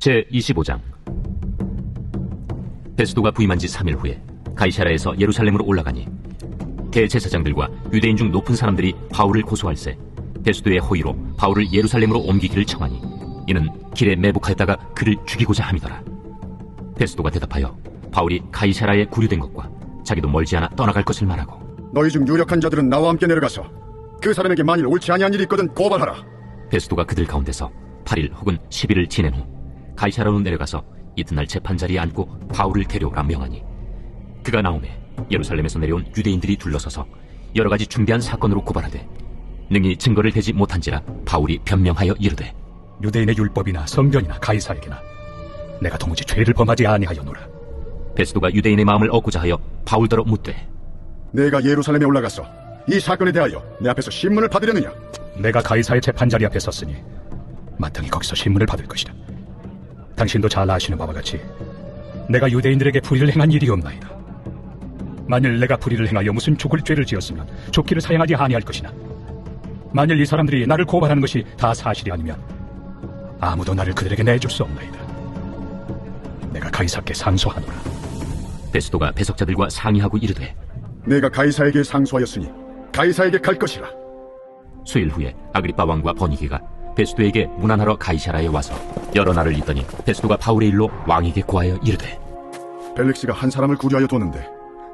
제25장. 베스도가 부임한 지 3일 후에 가이사랴에서 예루살렘으로 올라가니 대제사장들과 유대인 중 높은 사람들이 바울을 고소할세 베스도의 호의로 바울을 예루살렘으로 옮기기를 청하니 이는 길에 매복하였다가 그를 죽이고자 함이더라. 베스도가 대답하여 바울이 가이사랴에 구류된 것과 자기도 멀지 않아 떠나갈 것을 말하고, 너희 중 유력한 자들은 나와 함께 내려가서 그 사람에게 만일 옳지 아니한 일이 있거든 고발하라. 베스도가 그들 가운데서 8일 혹은 10일을 지낸 후 가이사랴로 내려가서 이튿날 재판자리에 앉고 바울을 데려오라 명하니, 그가 나오매 예루살렘에서 내려온 유대인들이 둘러서서 여러 가지 중대한 사건으로 고발하되 능히 증거를 대지 못한지라 바울이 변명하여 이르되, 유대인의 율법이나 성전이나 가이사에게나 내가 도무지 죄를 범하지 아니하였노라. 베스도가 유대인의 마음을 얻고자 하여 바울더러 묻되, 내가 예루살렘에 올라가서 이 사건에 대하여 내 앞에서 신문을 받으려느냐? 내가 가이사의 재판자리 앞에 섰으니 마땅히 거기서 신문을 받을 것이다. 당신도 잘 아시는 바와 같이 내가 유대인들에게 불의를 행한 일이 없나이다. 만일 내가 불의를 행하여 무슨 죽을 죄를 지었으면 죽기를 사양하지 아니할 것이나, 만일 이 사람들이 나를 고발하는 것이 다 사실이 아니면 아무도 나를 그들에게 내줄 수 없나이다. 내가 가이사께 상소하노라. 베스도가 배석자들과 상의하고 이르되, 내가 가이사에게 상소하였으니 가이사에게 갈 것이라. 수일 후에 아그리빠 왕과 버니게가 베스도에게 문안하러 가이사랴에 와서 여러 날을 있더니 베스도가 바울의 일로 왕에게 고하여 이르되, 벨릭스가 한 사람을 구류하여 뒀는데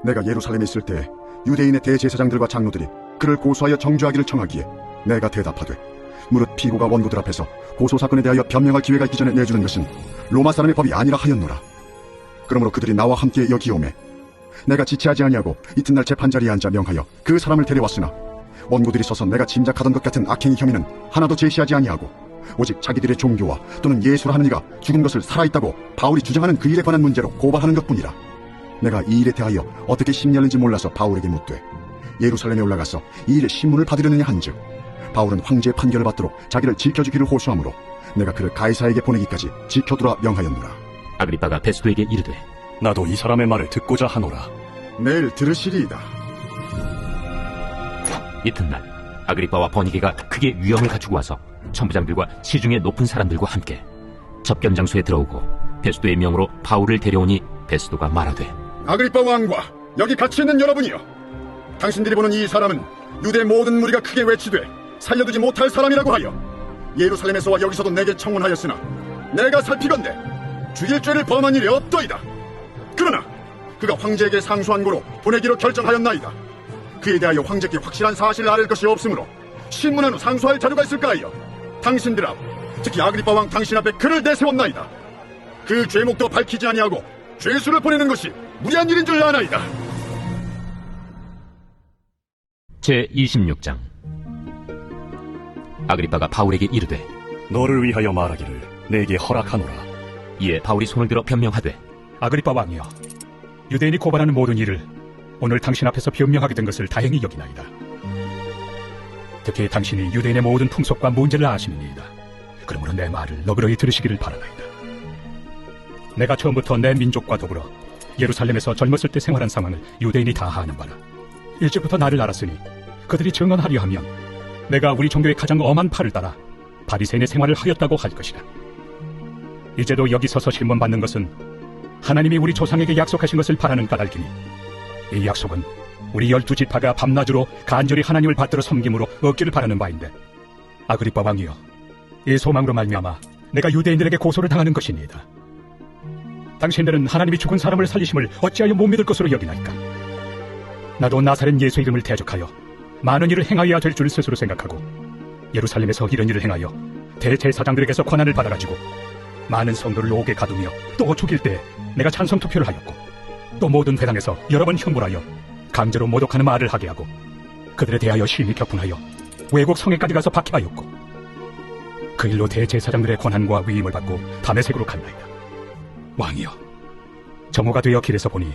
내가 예루살렘에 있을 때 유대인의 대제사장들과 장로들이 그를 고소하여 정죄하기를 청하기에 내가 대답하되, 무릇 피고가 원고들 앞에서 고소사건에 대하여 변명할 기회가 있기 전에 내주는 것은 로마 사람의 법이 아니라 하였노라. 그러므로 그들이 나와 함께 여기 오매 내가 지체하지 아니하고 이튿날 재판자리에 앉아 명하여 그 사람을 데려왔으나 원고들이 서서 내가 짐작하던 것 같은 악행의 혐의는 하나도 제시하지 아니하고 오직 자기들의 종교와 또는 예수라 하는 이가 죽은 것을 살아있다고 바울이 주장하는 그 일에 관한 문제로 고발하는 것뿐이라. 내가 이 일에 대하여 어떻게 심리하는지 몰라서 바울에게 묻되 예루살렘에 올라가서 이 일에 신문을 받으려느냐 한즉, 바울은 황제의 판결을 받도록 자기를 지켜주기를 호소하므로 내가 그를 가이사에게 보내기까지 지켜두라 명하였노라. 아그리빠가 베스도에게 이르되, 나도 이 사람의 말을 듣고자 하노라. 내일 들으시리이다. 이튿날 아그리빠와 버니게가 크게 위험을 갖추고 와서 천부장들과 시중의 높은 사람들과 함께 접견장소에 들어오고 베스도의 명으로 바울을 데려오니 베스도가 말하되, 아그리빠 왕과 여기 같이 있는 여러분이여, 당신들이 보는 이 사람은 유대 모든 무리가 크게 외치되 살려두지 못할 사람이라고 하여 예루살렘에서와 여기서도 내게 청문하였으나 내가 살피건대 죽일 죄를 범한 일이 없더이다. 그러나 그가 황제에게 상소한 고로 보내기로 결정하였나이다. 그에 대하여 황제께 확실한 사실을 아릴 것이 없으므로 신문한 후 상소할 자료가 있을까 하여 당신들 앞, 특히 아그리빠 왕 당신 앞에 그를 내세웠나이다. 그 죄목도 밝히지 아니하고 죄수를 보내는 것이 무리한 일인 줄 아나이다. 제26장. 아그리빠가 바울에게 이르되, 너를 위하여 말하기를 내게 허락하노라. 이에 바울이 손을 들어 변명하되, 아그리빠 왕이여, 유대인이 고발하는 모든 일을 오늘 당신 앞에서 변명하게 된 것을 다행히 여기나이다. 특히 당신이 유대인의 모든 풍속과 문제를 아시느니이다. 그러므로 내 말을 너그러이 들으시기를 바라나이다. 내가 처음부터 내 민족과 더불어 예루살렘에서 젊었을 때 생활한 상황을 유대인이 다 아는 바라. 일찍부터 나를 알았으니 그들이 증언하려 하면 내가 우리 종교의 가장 엄한 팔을 따라 바리새인의 생활을 하였다고 할 것이다. 이제도 여기 서서 신문 받는 것은 하나님이 우리 조상에게 약속하신 것을 바라는 까닭이니 이 약속은 우리 12지파가 밤낮으로 간절히 하나님을 받들어 섬김으로 얻기를 바라는 바인데, 아그리빠 왕이여, 이 소망으로 말미암아 내가 유대인들에게 고소를 당하는 것이니이다. 당신들은 하나님이 죽은 사람을 살리심을 어찌하여 못 믿을 것으로 여기나이까? 나도 나사렛 예수 이름을 대적하여 많은 일을 행하여야 될 줄 스스로 생각하고 예루살렘에서 이런 일을 행하여 대제사장들에게서 권한을 받아가지고 많은 성도를 옥에 가두며 또 죽일 때 내가 찬성 투표를 하였고, 또 모든 회당에서 여러 번 형벌하여 강제로 모독하는 말을 하게 하고 그들에 대하여 심히 격분하여 외국 성에까지 가서 박해하였고, 그 일로 대제사장들의 권한과 위임을 받고 다메섹으로 갔나이다. 왕이여, 정오가 되어 길에서 보니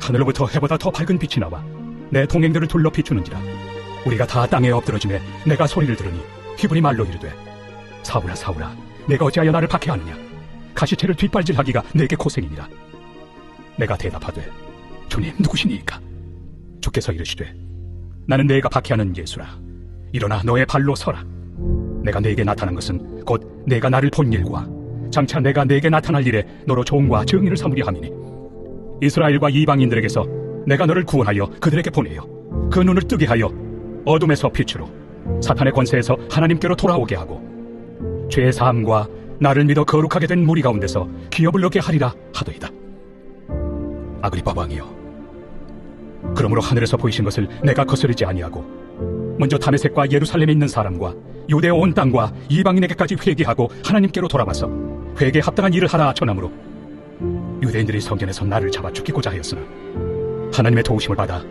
하늘로부터 해보다 더 밝은 빛이 나와 내 동행들을 둘러 비추는지라. 우리가 다 땅에 엎드러지매 내가 소리를 들으니 기분이 말로 이르되, 사울아 사울아, 내가 어찌하여 나를 박해하느냐? 가시체를 뒷발질하기가 내게 고생이니라. 내가 대답하되, 주님 누구시니까? 주께서 이르시되, 나는 내가 박해하는 예수라. 일어나 너의 발로 서라. 내가 네게 나타난 것은 곧 내가 나를 본 일과 장차 내가 네게 나타날 일에 너로 종과 정의를 삼으려 함이니 이스라엘과 이방인들에게서 내가 너를 구원하여 그들에게 보내어 그 눈을 뜨게 하여 어둠에서 빛으로 사탄의 권세에서 하나님께로 돌아오게 하고 죄의 사함과 나를 믿어 거룩하게 된 무리 가운데서 기업을 얻게 하리라 하더이다. 아그리빠 왕이여, 그러므로 하늘에서 보이신 것을 내가 거스르지 아니하고 먼저 다메섹과 예루살렘에 있는 사람과 유대 온 땅과 이방인에게까지 회개하고 하나님께로 돌아와서 회개에 합당한 일을 하라 전함으로 유대인들이 성전에서 나를 잡아 죽이고자 하였으나 하나님의 도우심을 받아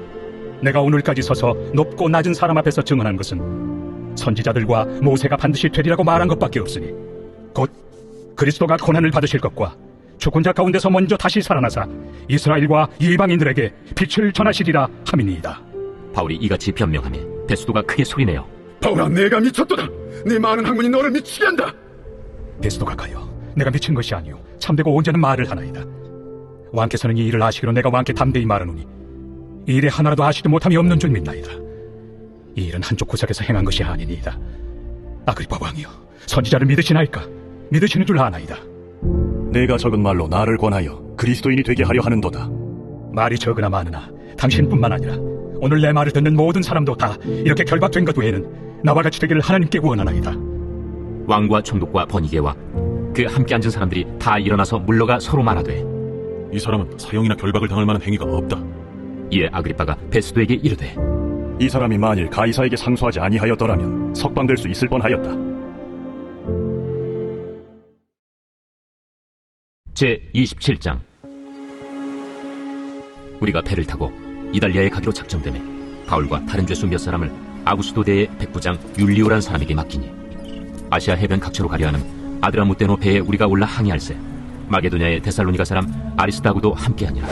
내가 오늘까지 서서 높고 낮은 사람 앞에서 증언한 것은 선지자들과 모세가 반드시 되리라고 말한 것밖에 없으니 곧 그리스도가 고난을 받으실 것과 죽은 자 가운데서 먼저 다시 살아나사 이스라엘과 이방인들에게 빛을 전하시리라 함이니이다. 바울이 이같이 변명하며 베스도가 크게 소리내어 바울아, 내가 미쳤도다. 네 많은 학문이 너를 미치게 한다. 베스도가 가여, 내가 미친 것이 아니오 참되고 온전한 말을 하나이다. 왕께서는 이 일을 아시기로 내가 왕께 담대히 말하노니 이 일에 하나라도 아시지 못함이 없는 줄 믿나이다. 이 일은 한쪽 구석에서 행한 것이 아니니이다. 아그리빠 왕이여, 선지자를 믿으시나이까? 믿으시는 줄 아나이다. 내가 적은 말로 나를 권하여 그리스도인이 되게 하려 하는도다. 말이 적으나 많으나 당신뿐만 아니라 오늘 내 말을 듣는 모든 사람도 다 이렇게 결박된 것 외에는 나와 같이 되기를 하나님께 원하나이다. 왕과 총독과 버니게와 그 함께 앉은 사람들이 다 일어나서 물러가 서로 말하되 이 사람은 사형이나 결박을 당할 만한 행위가 없다. 이에 아그리빠가 베스도에게 이르되 이 사람이 만일 가이사에게 상소하지 아니하였더라면 석방될 수 있을 뻔하였다. 제27장. 우리가 배를 타고 이달리아에 가기로 작정되매 바울과 다른 죄수 몇 사람을 아구스도대의 백부장 율리오란 사람에게 맡기니 아시아 해변 각처로 가려 하는 아드라무테노 배에 우리가 올라 항해할세 마게도냐의 데살로니가 사람 아리스다고도 함께하니라.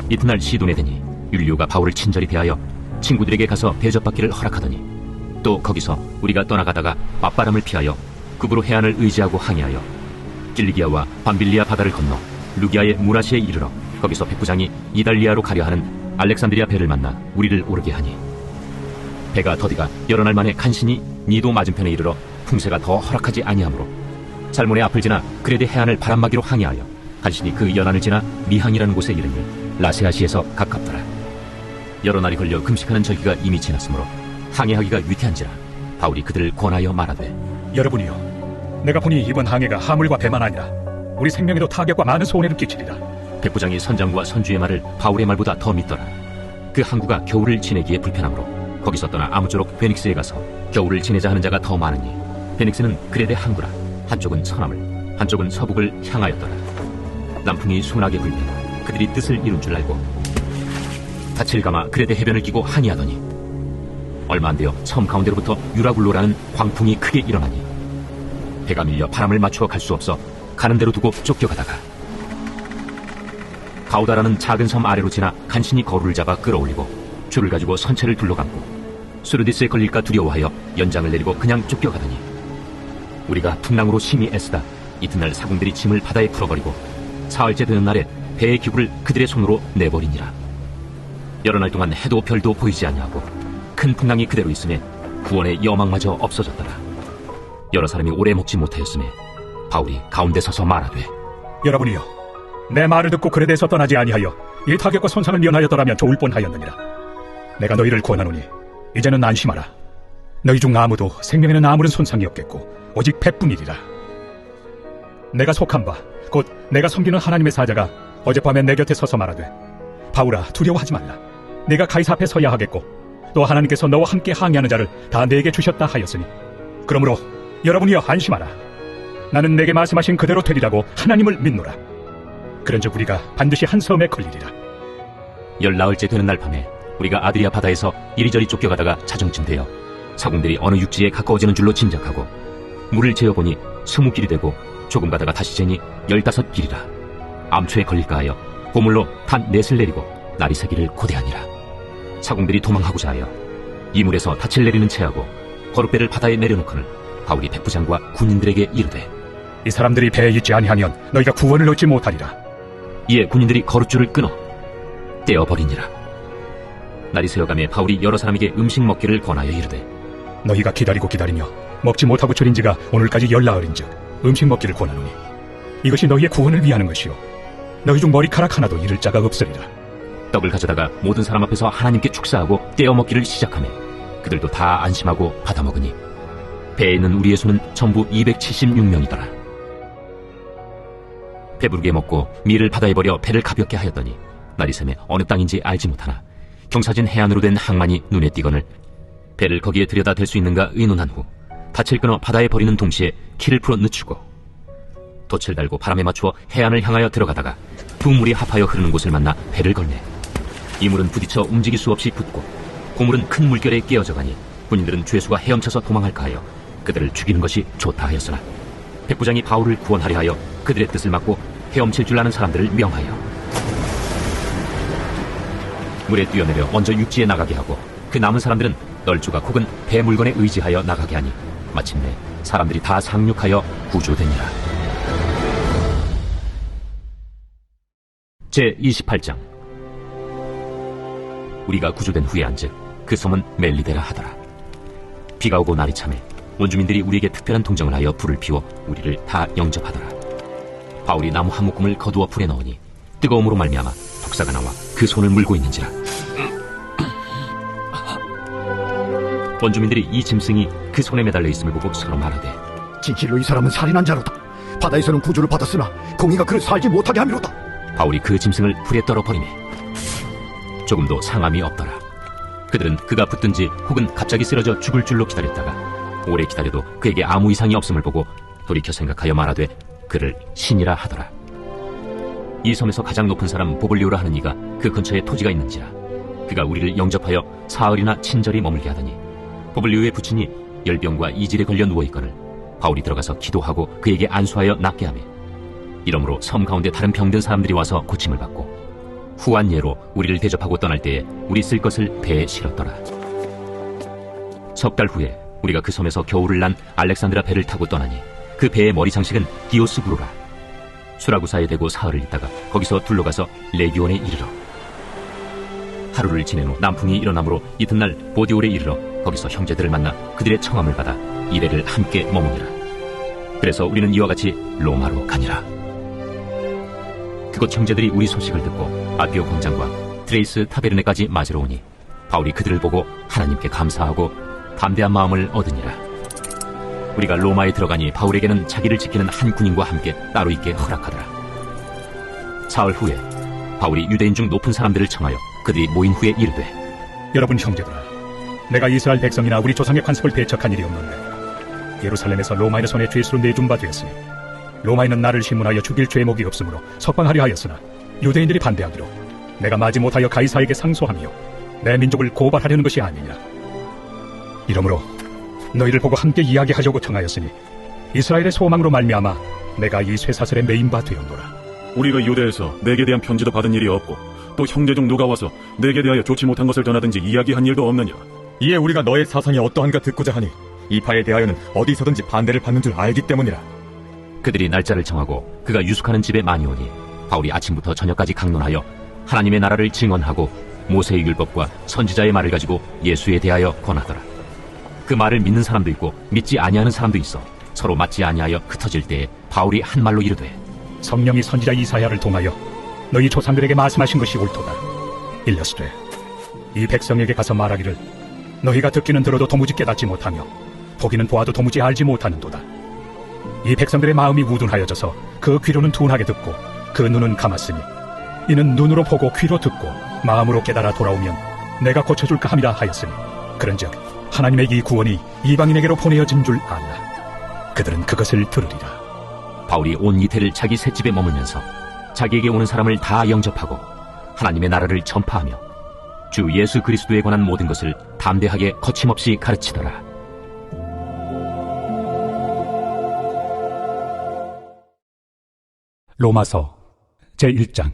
이튿날 시돈에 되니 율리오가 바울을 친절히 대하여 친구들에게 가서 대접받기를 허락하더니 또 거기서 우리가 떠나가다가 맞바람을 피하여 급으로 해안을 의지하고 항해하여 길리기아와 밤빌리아 바다를 건너 루기아의 무라시에 이르러 거기서 백부장이 이달리아로 가려 하는 알렉산드리아 배를 만나 우리를 오르게 하니 배가 더디가 여러 날 만에 간신히 니도 맞은편에 이르러 풍세가 더 허락하지 아니하므로 살몬의 앞을 지나 그레데 해안을 바람막이로 항해하여 간신히 그 연안을 지나 미항이라는 곳에 이르니 라세아시에서 가깝더라. 여러 날이 걸려 금식하는 절기가 이미 지났으므로 항해하기가 위태한지라 바울이 그들을 권하여 말하되 여러분이여, 내가 보니 이번 항해가 하물과 배만 아니라 우리 생명에도 타격과 많은 손해를 끼치리라. 백부장이 선장과 선주의 말을 바울의 말보다 더 믿더라. 그 항구가 겨울을 지내기에 불편하므로 거기서 떠나 아무쪼록 베닉스에 가서 겨울을 지내자 하는 자가 더 많으니 베닉스는 그레데 항구라. 한쪽은 서남을 한쪽은 서북을 향하였더라. 남풍이 순하게 불며 그들이 뜻을 이룬 줄 알고 닻을 감아 그레데 해변을 끼고 항해하더니 얼마 안 되어 섬 가운데로부터 유라굴로라는 광풍이 크게 일어나니 배가 밀려 바람을 맞추어 갈 수 없어 가는 대로 두고 쫓겨가다가 가우다라는 작은 섬 아래로 지나 간신히 거루를 잡아 끌어올리고 줄을 가지고 선체를 둘러감고 수르디스에 걸릴까 두려워하여 연장을 내리고 그냥 쫓겨가더니 우리가 풍랑으로 심히 애쓰다 이튿날 사공들이 짐을 바다에 풀어버리고 사흘째 되는 날에 배의 기구를 그들의 손으로 내버리니라. 여러 날 동안 해도 별도 보이지 아니하고 큰 풍랑이 그대로 있음에 구원의 여망마저 없어졌더라. 여러 사람이 오래 먹지 못하였음에 바울이 가운데 서서 말하되 여러분이여, 내 말을 듣고 그레데에서 떠나지 아니하여 이 타격과 손상을 면하였더라면 좋을 뻔하였느니라. 내가 너희를 권하노니 이제는 안심하라. 너희 중 아무도 생명에는 아무런 손상이 없겠고 오직 배뿐이리라. 내가 속한 바 곧 내가 섬기는 하나님의 사자가 어젯밤에 내 곁에 서서 말하되 바울아, 두려워하지 말라. 네가 가이사 앞에 서야 하겠고 또 하나님께서 너와 함께 항해하는 자를 다 내게 주셨다 하였으니 그러므로 여러분이여 안심하라. 나는 내게 말씀하신 그대로 되리라고 하나님을 믿노라. 그런즉 우리가 반드시 한 섬에 걸리리라. 10나흘째 되는 날 밤에 우리가 아드리아 바다에서 이리저리 쫓겨가다가 자정쯤 되어 사공들이 어느 육지에 가까워지는 줄로 짐작하고 물을 재어보니 20길이 되고 조금 가다가 다시 재니 15길이라. 암초에 걸릴까 하여 보물로 탄 넷을 내리고 날이 새기를 고대하니라. 사공들이 도망하고자 하여 이물에서 닻을 내리는 채하고 거룻배를 바다에 내려놓거늘 바울이 백부장과 군인들에게 이르되 이 사람들이 배에 있지 아니하면 너희가 구원을 얻지 못하리라. 이에 군인들이 거룻줄을 끊어 떼어버리니라. 날이 새어가며 바울이 여러 사람에게 음식 먹기를 권하여 이르되 너희가 기다리고 기다리며 먹지 못하고 줄인 지가 오늘까지 10나흘인즉 음식 먹기를 권하노니 이것이 너희의 구원을 위하는 것이요 너희 중 머리카락 하나도 잃을 자가 없으리라. 떡을 가져다가 모든 사람 앞에서 하나님께 축사하고 떼어 먹기를 시작하며 그들도 다 안심하고 받아 먹으니 배에 있는 우리의 수는 전부 276명이더라. 배부르게 먹고 밀을 바다에 버려 배를 가볍게 하였더니 날이 새매 어느 땅인지 알지 못하나 경사진 해안으로 된 항만이 눈에 띄거늘 배를 거기에 들여다 댈 수 있는가 의논한 후 닻을 끊어 바다에 버리는 동시에 키를 풀어 늦추고 돛을 달고 바람에 맞추어 해안을 향하여 들어가다가 두 물이 합하여 흐르는 곳을 만나 배를 걸매 이 물은 부딪혀 움직일 수 없이 붙고 고물은 큰 물결에 깨어져 가니 군인들은 죄수가 헤엄쳐서 도망할까 하여 그들을 죽이는 것이 좋다 하였으나 백부장이 바울을 구원하려 하여 그들의 뜻을 막고 헤엄칠 줄 아는 사람들을 명하여 물에 뛰어내려 먼저 육지에 나가게 하고 그 남은 사람들은 널조각 혹은 배 물건에 의지하여 나가게 하니 마침내 사람들이 다 상륙하여 구조되니라. 제28장. 우리가 구조된 후에 한즉 그 섬은 멜리데라 하더라. 비가 오고 날이 차매 원주민들이 우리에게 특별한 동정을 하여 불을 피워 우리를 다 영접하더라. 바울이 나무 한 묶음을 거두어 불에 넣으니 뜨거움으로 말미암아 독사가 나와 그 손을 물고 있는지라. 원주민들이 이 짐승이 그 손에 매달려 있음을 보고 서로 말하되 진실로 이 사람은 살인한 자로다. 바다에서는 구주를 받았으나 공의가 그를 살지 못하게 함이로다. 바울이 그 짐승을 불에 떨어 버리매 조금도 상함이 없더라. 그들은 그가 붙든지 혹은 갑자기 쓰러져 죽을 줄로 기다렸다가 오래 기다려도 그에게 아무 이상이 없음을 보고 돌이켜 생각하여 말하되 그를 신이라 하더라. 이 섬에서 가장 높은 사람 보블리오라 하는 이가 그 근처에 토지가 있는지라. 그가 우리를 영접하여 사흘이나 친절히 머물게 하더니 보블리오의 부친이 열병과 이질에 걸려 누워있거늘 바울이 들어가서 기도하고 그에게 안수하여 낫게 하며 이러므로 섬 가운데 다른 병든 사람들이 와서 고침을 받고 후한 예로 우리를 대접하고 떠날 때에 우리 쓸 것을 배에 실었더라. 석 달 후에 우리가 그 섬에서 겨울을 난 알렉산드라 배를 타고 떠나니 그 배의 머리 장식은 디오스부로라. 수라구사에 대고 사흘을 있다가 거기서 둘러가서 레기온에 이르러 하루를 지낸 후 남풍이 일어나므로 이튿날 보디올에 이르러 거기서 형제들을 만나 그들의 청함을 받아 이래를 함께 머무니라. 그래서 우리는 이와 같이 로마로 가니라. 그곳 형제들이 우리 소식을 듣고 아비오 공장과 트레이스 타베르네까지 맞으러 오니 바울이 그들을 보고 하나님께 감사하고 담대한 마음을 얻으니라. 우리가 로마에 들어가니 바울에게는 자기를 지키는 한 군인과 함께 따로 있게 허락하더라. 사흘 후에 바울이 유대인 중 높은 사람들을 청하여 그들이 모인 후에 이르되 여러분 형제들아, 내가 이스라엘 백성이나 우리 조상의 관습을 배척한 일이 없는데 예루살렘에서 로마인의 손에 죄수로 내준 바 되었으니 로마인은 나를 신문하여 죽일 죄목이 없으므로 석방하려 하였으나 유대인들이 반대하기로 내가 마지 못하여 가이사에게 상소하며 내 민족을 고발하려는 것이 아니냐. 이러므로 너희를 보고 함께 이야기하려고 청하였으니 이스라엘의 소망으로 말미암아 내가 이 쇠사슬에 매인 바 되었노라. 우리가 유대에서 내게 대한 편지도 받은 일이 없고 또 형제 중 누가 와서 내게 대하여 좋지 못한 것을 전하든지 이야기한 일도 없느냐. 이에 우리가 너의 사상이 어떠한가 듣고자 하니 이 바에 대하여는 어디서든지 반대를 받는 줄 알기 때문이라. 그들이 날짜를 정하고 그가 유숙하는 집에 많이 오니 바울이 아침부터 저녁까지 강론하여 하나님의 나라를 증언하고 모세의 율법과 선지자의 말을 가지고 예수에 대하여 권하더라. 그 말을 믿는 사람도 있고 믿지 아니하는 사람도 있어 서로 맞지 아니하여 흩어질 때에 바울이 한 말로 이르되 성령이 선지자 이사야를 통하여 너희 조상들에게 말씀하신 것이 옳도다. 일러스되 이 백성에게 가서 말하기를 너희가 듣기는 들어도 도무지 깨닫지 못하며 보기는 보아도 도무지 알지 못하는도다. 이 백성들의 마음이 우둔하여져서 그 귀로는 둔하게 듣고 그 눈은 감았으니 이는 눈으로 보고 귀로 듣고 마음으로 깨달아 돌아오면 내가 고쳐줄까 함이라 하였으니 그런즉 하나님의 이 구원이 이방인에게로 보내어진 줄 알라. 그들은 그것을 들으리라. 바울이 온 이태를 자기 셋집에 머물면서 자기에게 오는 사람을 다 영접하고 하나님의 나라를 전파하며 주 예수 그리스도에 관한 모든 것을 담대하게 거침없이 가르치더라. 로마서 제1장.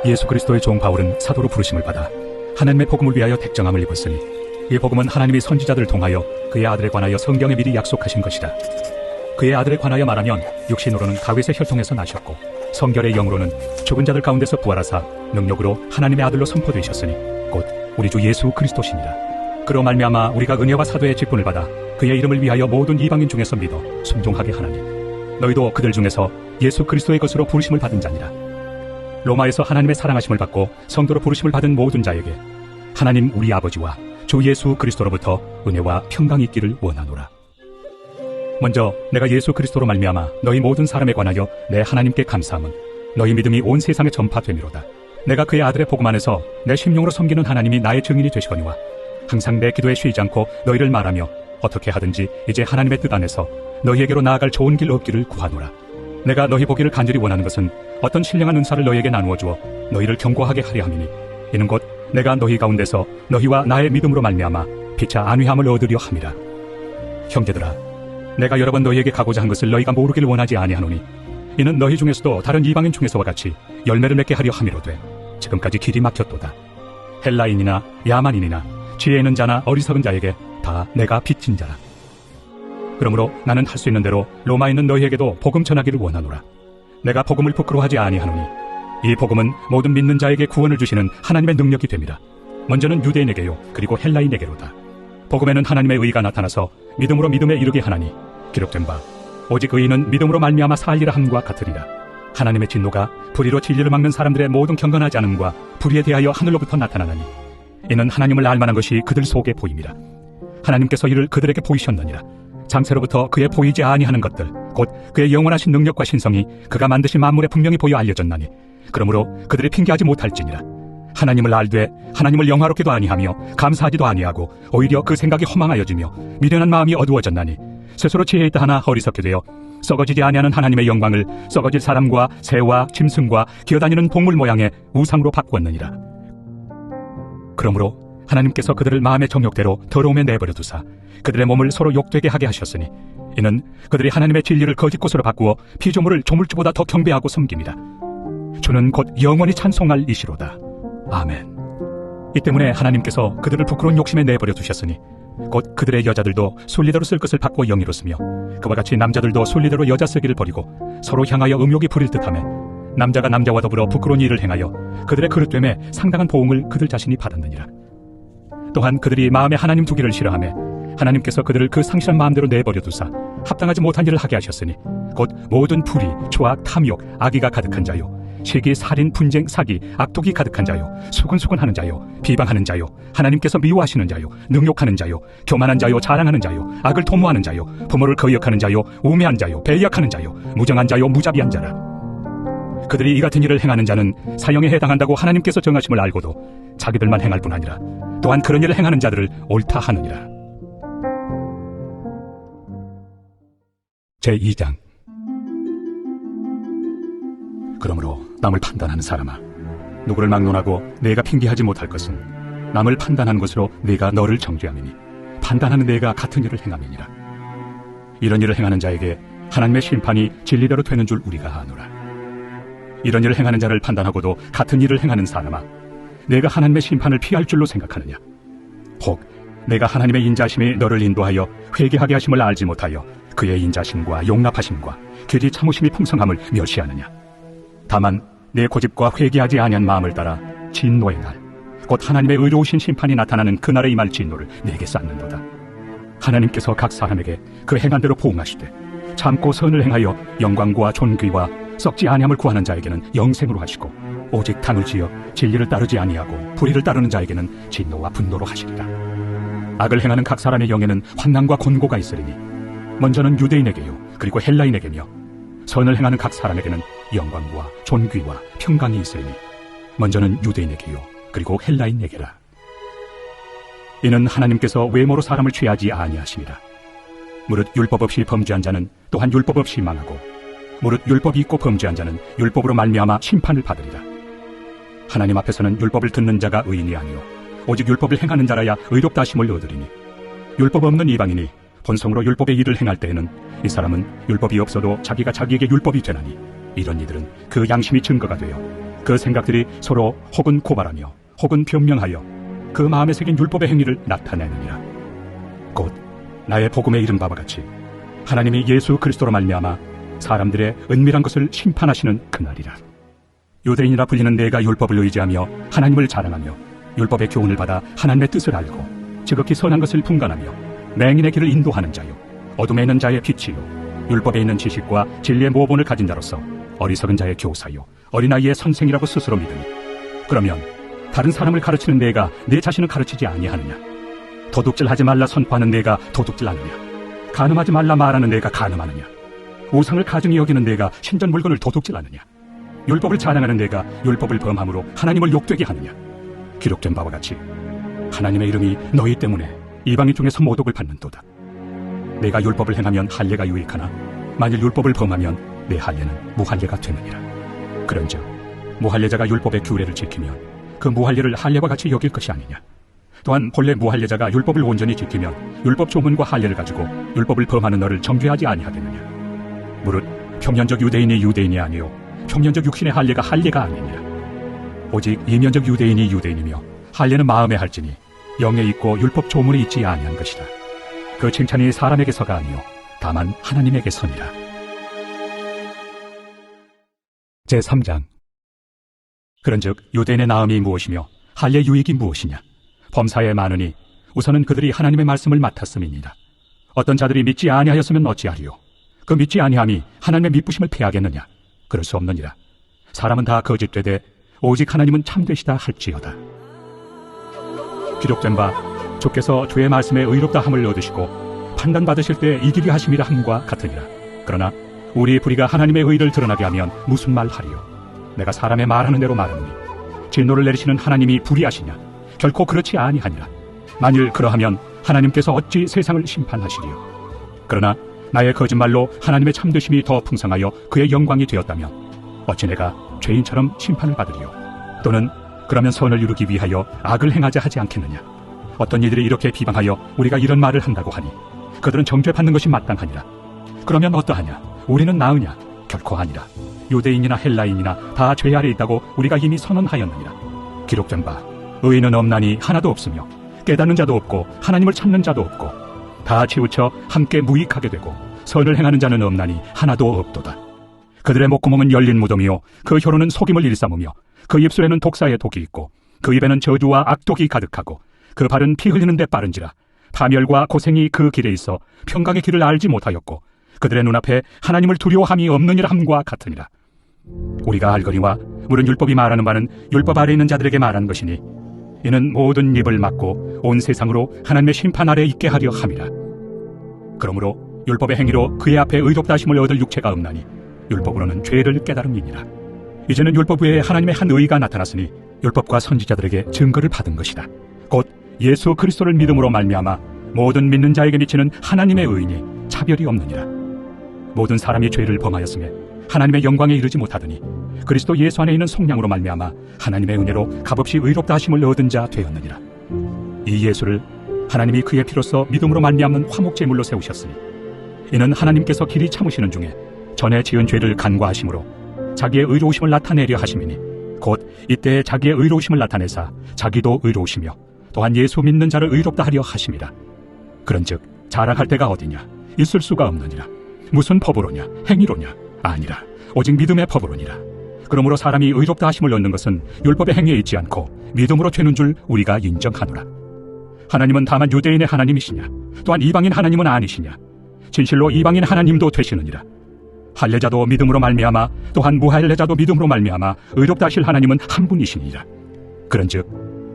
예수 그리스도의 종 바울은 사도로 부르심을 받아 하나님의 복음을 위하여 택정함을 입었으니 이 복음은 하나님이 선지자들을 통하여 그의 아들에 관하여 성경에 미리 약속하신 것이다. 그의 아들에 관하여 말하면 육신으로는 다윗의 혈통에서 나셨고 성결의 영으로는 죽은 자들 가운데서 부활하사 능력으로 하나님의 아들로 선포되셨으니 곧 우리 주 예수 그리스도시니라. 그로 말미암아 우리가 은혜와 사도의 직분을 받아 그의 이름을 위하여 모든 이방인 중에서 믿어 순종하게 하나니 너희도 그들 중에서 예수 그리스도의 것으로 부르심을 받은 자니라. 로마에서 하나님의 사랑하심을 받고 성도로 부르심을 받은 모든 자에게 하나님 우리 아버지와 주 예수 그리스도로부터 은혜와 평강이 있기를 원하노라. 먼저 내가 예수 그리스도로 말미암아 너희 모든 사람에 관하여 내 하나님께 감사함은 너희 믿음이 온 세상에 전파됨이로다. 내가 그의 아들의 복음 안에서 내 심령으로 섬기는 하나님이 나의 증인이 되시거니와 항상 내 기도에 쉬지 않고 너희를 말하며 어떻게 하든지 이제 하나님의 뜻 안에서 너희에게로 나아갈 좋은 길 없기를 구하노라. 내가 너희 보기를 간절히 원하는 것은 어떤 신령한 은사를 너희에게 나누어 주어 너희를 견고하게 하려 함이니 이는 곧 내가 너희 가운데서 너희와 나의 믿음으로 말미암아 피차 안위함을 얻으려 함이라. 형제들아, 내가 여러 번 너희에게 가고자 한 것을 너희가 모르기를 원하지 아니하노니 이는 너희 중에서도 다른 이방인 중에서와 같이 열매를 맺게 하려 함이로되 지금까지 길이 막혔도다. 헬라인이나 야만인이나 지혜 있는 자나 어리석은 자에게 다 내가 빚진 자라. 그러므로 나는 할 수 있는 대로 로마에 있는 너희에게도 복음 전하기를 원하노라. 내가 복음을 부끄러워하지 아니하노니 이 복음은 모든 믿는 자에게 구원을 주시는 하나님의 능력이 됨이라. 먼저는 유대인에게요 그리고 헬라인에게로다. 복음에는 하나님의 의가 나타나서 믿음으로 믿음에 이르게 하나니 기록된 바 오직 의인은 믿음으로 말미암아 살리라 함과 같으리라. 하나님의 진노가 불의로 진리를 막는 사람들의 모든 경건하지 않음과 불의에 대하여 하늘로부터 나타나나니 이는 하나님을 알만한 것이 그들 속에 보임이라. 하나님께서 이를 그들에게 보이셨느니라. 장세로부터 그의 보이지 아니하는 것들 곧 그의 영원하신 능력과 신성이 그가 만드신 만물에 분명히 보여 알려졌나니 그러므로 그들이 핑계하지 못할지니라. 하나님을 알되 하나님을 영화롭게도 아니하며 감사하지도 아니하고 오히려 그 생각이 허망하여지며 미련한 마음이 어두워졌나니 스스로 지혜 있다 하나 어리석게 되어 썩어지지 아니하는 하나님의 영광을 썩어질 사람과 새와 짐승과 기어다니는 동물 모양의 우상으로 바꾸었느니라. 그러므로 하나님께서 그들을 마음의 정욕대로 더러움에 내버려 두사 그들의 몸을 서로 욕되게 하게 하셨으니 이는 그들이 하나님의 진리를 거짓것으로 바꾸어 피조물을 조물주보다 더 경배하고 섬깁니다. 주는 곧 영원히 찬송할 이시로다. 아멘. 이 때문에 하나님께서 그들을 부끄러운 욕심에 내버려 두셨으니 곧 그들의 여자들도 순리대로 쓸 것을 바꾸어 영이로 쓰며 그와 같이 남자들도 순리대로 여자 쓰기를 버리고 서로 향하여 음욕이 부릴 듯하며 남자가 남자와 더불어 부끄러운 일을 행하여 그들의 그릇됨에 상당한 보응을 그들 자신이 받았느니라. 또한 그들이 마음에 하나님 두기를 싫어하며 하나님께서 그들을 그 상실한 마음대로 내버려 두사 합당하지 못한 일을 하게 하셨으니 곧 모든 불의, 초악, 탐욕, 악의가 가득한 자요 시기, 살인, 분쟁, 사기, 악독이 가득한 자요 수근수근하는 자요 비방하는 자요 하나님께서 미워하시는 자요 능욕하는 자요 교만한 자요 자랑하는 자요 악을 도모하는 자요 부모를 거역하는 자요 우매한 자요 배역하는 자요 무정한 자요 무자비한 자라. 그들이 이 같은 일을 행하는 자는 사형에 해당한다고 하나님께서 정하심을 알고도 자기들만 행할 뿐 아니라 또한 그런 일을 행하는 자들을 옳다 하느니라. 제2장. 그러므로 남을 판단하는 사람아, 누구를 막론하고 내가 핑계하지 못할 것은 남을 판단하는 것으로 네가 너를 정죄함이니 판단하는 네가 같은 일을 행함이니라. 이런 일을 행하는 자에게 하나님의 심판이 진리대로 되는 줄 우리가 아노라. 이런 일을 행하는 자를 판단하고도 같은 일을 행하는 사람아, 내가 하나님의 심판을 피할 줄로 생각하느냐? 혹 내가 하나님의 인자심이 너를 인도하여 회개하게 하심을 알지 못하여 그의 인자심과 용납하심과 길이 참으심이 풍성함을 멸시하느냐? 다만 내 고집과 회개하지 아니한 마음을 따라 진노의 날, 곧 하나님의 의로우신 심판이 나타나는 그날에 임할 진노를 내게 쌓는도다. 하나님께서 각 사람에게 그 행한 대로 보응하시되 참고 선을 행하여 영광과 존귀와 썩지 아니함을 구하는 자에게는 영생으로 하시고 오직 당을 지어 진리를 따르지 아니하고 불의를 따르는 자에게는 진노와 분노로 하시리라. 악을 행하는 각 사람의 영에는 환난과 곤고가 있으리니 먼저는 유대인에게요 그리고 헬라인에게며 선을 행하는 각 사람에게는 영광과 존귀와 평강이 있으리니 먼저는 유대인에게요 그리고 헬라인에게라. 이는 하나님께서 외모로 사람을 취하지 아니하심이라. 무릇 율법 없이 범죄한 자는 또한 율법 없이 망하고 무릇 율법이 있고 범죄한 자는 율법으로 말미암아 심판을 받으리라. 하나님 앞에서는 율법을 듣는 자가 의인이 아니요 오직 율법을 행하는 자라야 의롭다 하심을 얻으리니 율법 없는 이방인이 본성으로 율법의 일을 행할 때에는 이 사람은 율법이 없어도 자기가 자기에게 율법이 되나니 이런 이들은 그 양심이 증거가 되어 그 생각들이 서로 혹은 고발하며 혹은 변명하여 그 마음에 새긴 율법의 행위를 나타내느니라. 곧 나의 복음에 이른 바와 같이 하나님이 예수 그리스도로 말미암아 사람들의 은밀한 것을 심판하시는 그날이라. 유대인이라 불리는 내가 율법을 의지하며 하나님을 자랑하며 율법의 교훈을 받아 하나님의 뜻을 알고 지극히 선한 것을 분간하며 맹인의 길을 인도하는 자요 어둠에 있는 자의 빛이요 율법에 있는 지식과 진리의 모본을 가진 자로서 어리석은 자의 교사요 어린아이의 선생이라고 스스로 믿으니 그러면 다른 사람을 가르치는 내가 내 자신을 가르치지 아니하느냐? 도둑질하지 말라 선포하는 내가 도둑질하느냐? 간음하지 말라 말하는 내가 간음하느냐? 우상을 가증히 여기는 내가 신전 물건을 도둑질하느냐? 율법을 자랑하는 내가 율법을 범함으로 하나님을 욕되게 하느냐? 기록된 바와 같이 하나님의 이름이 너희 때문에 이방인 중에서 모독을 받는도다. 내가 율법을 행하면 할례가 유익하나 만일 율법을 범하면 내 할례는 무할례가 되느니라. 그런즉 무할례자가 율법의 규례를 지키면 그 무할례를 할례와 같이 여길 것이 아니냐. 또한 본래 무할례자가 율법을 온전히 지키면 율법 조문과 할례를 가지고 율법을 범하는 너를 정죄하지 아니하겠느냐. 무릇 평년적 유대인이 유대인이 아니요 평년적 육신의 할례가 할례가 아니니라. 오직 이면적 유대인이 유대인이며 할례는 마음에 할지니 영에 있고 율법 조문에 있지 아니한 것이라. 그 칭찬이 사람에게서가 아니요 다만 하나님에게서니라. 제3장. 그런즉 유대인의 나음이 무엇이며 할례 유익이 무엇이냐? 범사에 많으니 우선은 그들이 하나님의 말씀을 맡았음이니라. 어떤 자들이 믿지 아니하였으면 어찌하리요? 그 믿지 아니함이 하나님의 미쁘심을 패하겠느냐? 그럴 수 없느니라. 사람은 다 거짓되되 오직 하나님은 참되시다 할지어다. 기록된 바 주께서 주의 말씀에 의롭다함을 얻으시고 판단받으실 때 이기게 하심이라 함과 같으니라. 그러나 우리 불의가 하나님의 의를 드러나게 하면 무슨 말 하리요? 내가 사람의 말하는 대로 말하노니 진노를 내리시는 하나님이 불의하시냐? 결코 그렇지 아니하니라. 만일 그러하면 하나님께서 어찌 세상을 심판하시리요? 그러나 나의 거짓말로 하나님의 참되심이 더 풍성하여 그의 영광이 되었다면 어찌 내가 죄인처럼 심판을 받으리요? 또는 그러면 선을 이루기 위하여 악을 행하자 하지 않겠느냐? 어떤 이들이 이렇게 비방하여 우리가 이런 말을 한다고 하니 그들은 정죄받는 것이 마땅하니라. 그러면 어떠하냐? 우리는 나으냐? 결코 아니라. 유대인이나 헬라인이나 다 죄 아래 있다고 우리가 이미 선언하였느니라. 기록된 바 의인은 없나니 하나도 없으며 깨닫는 자도 없고 하나님을 찾는 자도 없고 다 치우쳐 함께 무익하게 되고 선을 행하는 자는 없나니 하나도 없도다. 그들의 목구멍은 열린 무덤이요 그 혀로는 속임을 일삼으며 그 입술에는 독사의 독이 있고 그 입에는 저주와 악독이 가득하고 그 발은 피 흘리는 데 빠른지라. 파멸과 고생이 그 길에 있어 평강의 길을 알지 못하였고 그들의 눈앞에 하나님을 두려워함이 없느니라 함과 같으니라. 우리가 알거니와 물은 율법이 말하는 바는 율법 아래 있는 자들에게 말하는 것이니 이는 모든 입을 막고 온 세상으로 하나님의 심판 아래 있게 하려 함이라. 그러므로 율법의 행위로 그의 앞에 의롭다 하심을 얻을 육체가 없나니 율법으로는 죄를 깨달음이니라. 이제는 율법 외에 하나님의 한 의가 나타났으니 율법과 선지자들에게 증거를 받은 것이다. 곧 예수 그리스도를 믿음으로 말미암아 모든 믿는 자에게 미치는 하나님의 의인이 차별이 없느니라. 모든 사람이 죄를 범하였음에 하나님의 영광에 이르지 못하더니 그리스도 예수 안에 있는 속량으로 말미암아 하나님의 은혜로 값없이 의롭다 하심을 얻은 자 되었느니라. 이 예수를 하나님이 그의 피로써 믿음으로 말미암는 화목제물로 세우셨으니 이는 하나님께서 길이 참으시는 중에 전에 지은 죄를 간과하심으로 자기의 의로우심을 나타내려 하심이니 곧 이때 자기의 의로우심을 나타내사 자기도 의로우시며 또한 예수 믿는 자를 의롭다 하려 하심이라. 그런즉 자랑할 데가 어디냐? 있을 수가 없느니라. 무슨 법으로냐? 행위로냐? 아니라 오직 믿음의 법으로니라. 그러므로 사람이 의롭다 하심을 얻는 것은 율법의 행위에 있지 않고 믿음으로 되는 줄 우리가 인정하노라. 하나님은 다만 유대인의 하나님이시냐? 또한 이방인 하나님은 아니시냐? 진실로 이방인 하나님도 되시느니라. 할례자도 믿음으로 말미암아 또한 무할례자도 믿음으로 말미암아 의롭다 하실 하나님은 한 분이시니라. 그런즉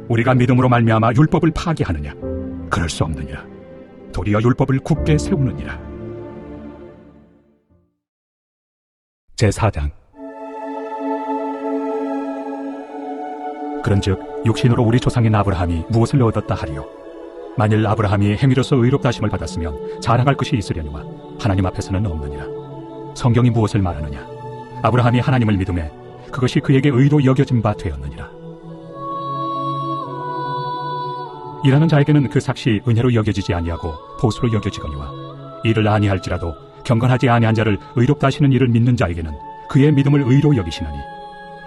우리가 믿음으로 말미암아 율법을 파기하느냐? 그럴 수 없느니라. 도리어 율법을 굳게 세우느니라. 제4장. 그런즉 육신으로 우리 조상인 아브라함이 무엇을 얻었다 하리요? 만일 아브라함이 행위로서 의롭다 하심을 받았으면 자랑할 것이 있으려니와 하나님 앞에서는 없느니라. 성경이 무엇을 말하느냐? 아브라함이 하나님을 믿음에 그것이 그에게 의로 여겨진 바 되었느니라. 일하는 자에게는 그 삭시 은혜로 여겨지지 아니하고 보수로 여겨지거니와 이를 아니할지라도 경건하지 아니한 자를 의롭다 하시는 이를 믿는 자에게는 그의 믿음을 의로 여기시나니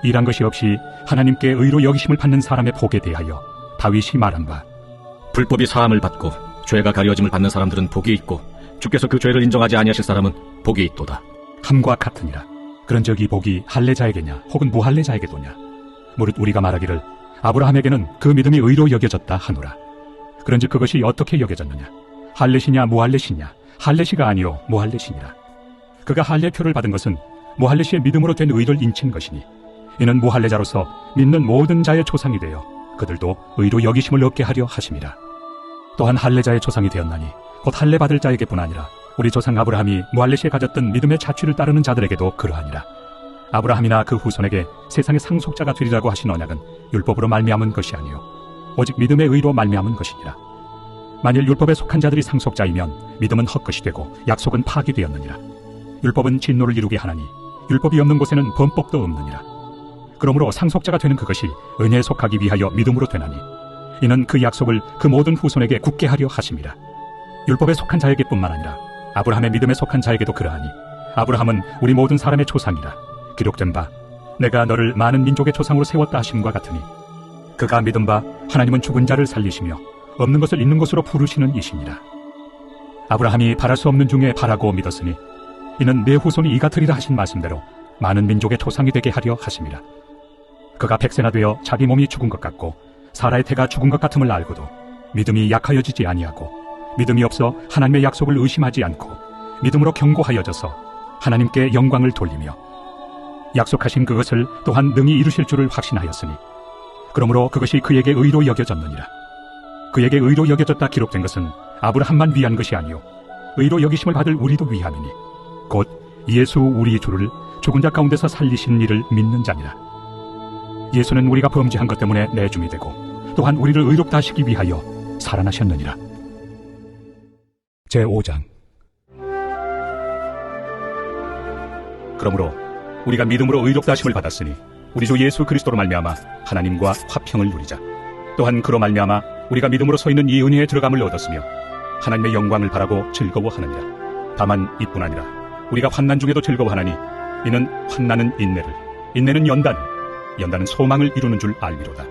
일한 것이 없이 하나님께 의로 여기심을 받는 사람의 복에 대하여 다윗이 말한 바 불법이 사함을 받고 죄가 가려짐을 받는 사람들은 복이 있고 주께서 그 죄를 인정하지 아니하실 사람은 복이 있도다. 함과 같으니라. 그런즉 이 복이 할례자에게냐 혹은 무할례자에게도냐? 무릇 우리가 말하기를 아브라함에게는 그 믿음이 의로 여겨졌다 하노라. 그런즉 그것이 어떻게 여겨졌느냐? 할례시냐 무할례시냐? 할례시가 아니요 무할례시니라. 그가 할례표를 받은 것은 무할례시의 믿음으로 된 의를 인친 것이니 이는 무할례자로서 믿는 모든 자의 조상이 되어 그들도 의로 여기심을 얻게 하려 하심이라. 또한 할례자의 조상이 되었나니 곧 할례 받을 자에게뿐 아니라 우리 조상 아브라함이 무할례시에 가졌던 믿음의 자취를 따르는 자들에게도 그러하니라. 아브라함이나 그 후손에게 세상의 상속자가 되리라고 하신 언약은 율법으로 말미암은 것이 아니요 오직 믿음의 의로 말미암은 것이니라. 만일 율법에 속한 자들이 상속자이면 믿음은 헛것이 되고 약속은 파기되었느니라. 율법은 진노를 이루게 하나니 율법이 없는 곳에는 범법도 없느니라. 그러므로 상속자가 되는 그것이 은혜에 속하기 위하여 믿음으로 되나니 이는 그 약속을 그 모든 후손에게 굳게 하려 하심이라. 율법에 속한 자에게뿐만 아니라 아브라함의 믿음에 속한 자에게도 그러하니 아브라함은 우리 모든 사람의 조상이라. 기록된 바 내가 너를 많은 민족의 조상으로 세웠다 하심과 같으니 그가 믿은 바 하나님은 죽은 자를 살리시며 없는 것을 있는 것으로 부르시는 이시니라. 아브라함이 바랄 수 없는 중에 바라고 믿었으니 이는 내 후손이 이 같으리라 하신 말씀대로 많은 민족의 조상이 되게 하려 하심이라. 그가 백세나 되어 자기 몸이 죽은 것 같고 사라의 태가 죽은 것 같음을 알고도 믿음이 약하여지지 아니하고 믿음이 없어 하나님의 약속을 의심하지 않고 믿음으로 견고하여져서 하나님께 영광을 돌리며 약속하신 그것을 또한 능히 이루실 줄을 확신하였으니 그러므로 그것이 그에게 의로 여겨졌느니라. 그에게 의로 여겨졌다 기록된 것은 아브라함만 위한 것이 아니요 의로 여기심을 받을 우리도 위함이니 곧 예수 우리 주를 죽은 자 가운데서 살리신 이를 믿는 자니라. 예수는 우리가 범죄한 것 때문에 내줌이 되고 또한 우리를 의롭다 하시기 위하여 살아나셨느니라. 제5장. 그러므로 우리가 믿음으로 의롭다 하심을 받았으니 우리 주 예수 그리스도로 말미암아 하나님과 화평을 누리자. 또한 그로 말미암아 우리가 믿음으로 서 있는 이 은혜에 들어감을 얻었으며 하나님의 영광을 바라고 즐거워하느니라. 다만 이뿐 아니라 우리가 환난 중에도 즐거워하나니 이는 환난은 인내를, 인내는 연단을, 연단은 소망을 이루는 줄 알미로다.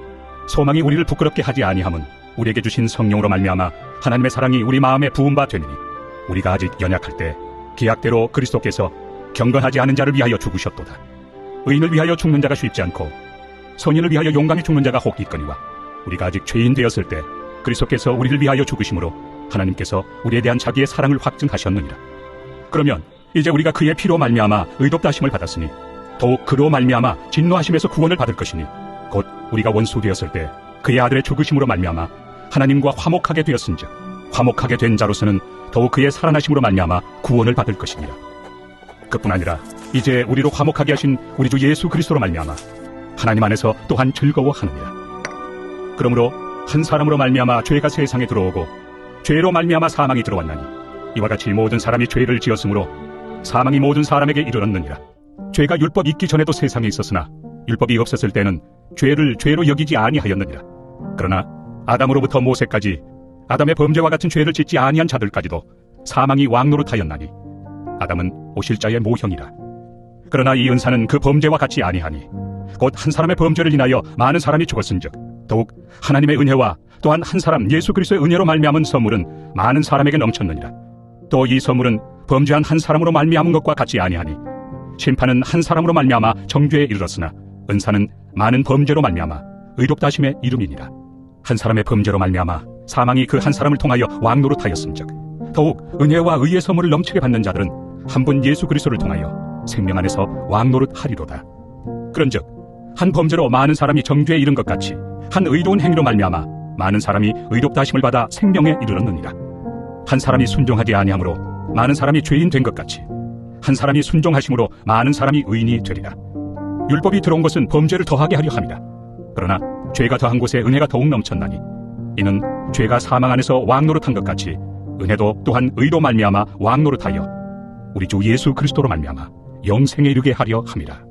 소망이 우리를 부끄럽게 하지 아니함은 우리에게 주신 성령으로 말미암아 하나님의 사랑이 우리 마음에 부은 바 되니니 우리가 아직 연약할 때 기약대로 그리스도께서 경건하지 않은 자를 위하여 죽으셨도다. 의인을 위하여 죽는 자가 쉽지 않고 선인을 위하여 용감히 죽는 자가 혹 있거니와 우리가 아직 죄인 되었을 때 그리스도께서 우리를 위하여 죽으심으로 하나님께서 우리에 대한 자기의 사랑을 확증하셨느니라. 그러면 이제 우리가 그의 피로 말미암아 의롭다 하심을 받았으니 더욱 그로 말미암아 진노하심에서 구원을 받을 것이니 곧 우리가 원수 되었을 때 그의 아들의 죽으심으로 말미암아 하나님과 화목하게 되었은즉 화목하게 된 자로서는 더욱 그의 살아나심으로 말미암아 구원을 받을 것이니라. 그뿐 아니라 이제 우리로 화목하게 하신 우리 주 예수 그리스도로 말미암아 하나님 안에서 또한 즐거워하느니라. 그러므로 한 사람으로 말미암아 죄가 세상에 들어오고 죄로 말미암아 사망이 들어왔나니 이와 같이 모든 사람이 죄를 지었으므로 사망이 모든 사람에게 이르렀느니라. 죄가 율법 있기 전에도 세상에 있었으나 율법이 없었을 때는 죄를 죄로 여기지 아니하였느니라. 그러나 아담으로부터 모세까지 아담의 범죄와 같은 죄를 짓지 아니한 자들까지도 사망이 왕노릇하였나니 아담은 오실 자의 모형이라. 그러나 이 은사는 그 범죄와 같이 아니하니 곧 한 사람의 범죄를 인하여 많은 사람이 죽었은즉 더욱 하나님의 은혜와 또한 한 사람 예수 그리스도의 은혜로 말미암은 선물은 많은 사람에게 넘쳤느니라. 또 이 선물은 범죄한 한 사람으로 말미암은 것과 같이 아니하니 심판은 한 사람으로 말미암아 정죄에 이르렀으나 은사는 많은 범죄로 말미암아 의롭다 하심의 이름이니라. 한 사람의 범죄로 말미암아 사망이 그 한 사람을 통하여 왕노릇하였음즉 더욱 은혜와 의의 선물을 넘치게 받는 자들은 한 분 예수 그리스도를 통하여 생명 안에서 왕노릇하리로다. 그런즉 한 범죄로 많은 사람이 정죄에 이른 것 같이 한 의로운 행위로 말미암아 많은 사람이 의롭다 하심을 받아 생명에 이르렀느니라. 한 사람이 순종하지 아니하므로 많은 사람이 죄인 된 것 같이 한 사람이 순종하심으로 많은 사람이 의인이 되리라. 율법이 들어온 것은 범죄를 더하게 하려 함이라. 그러나 죄가 더한 곳에 은혜가 더욱 넘쳤나니 이는 죄가 사망 안에서 왕노릇한 것 같이 은혜도 또한 의로 말미암아 왕노릇하여 우리 주 예수 그리스도로 말미암아 영생에 이르게 하려 함이라.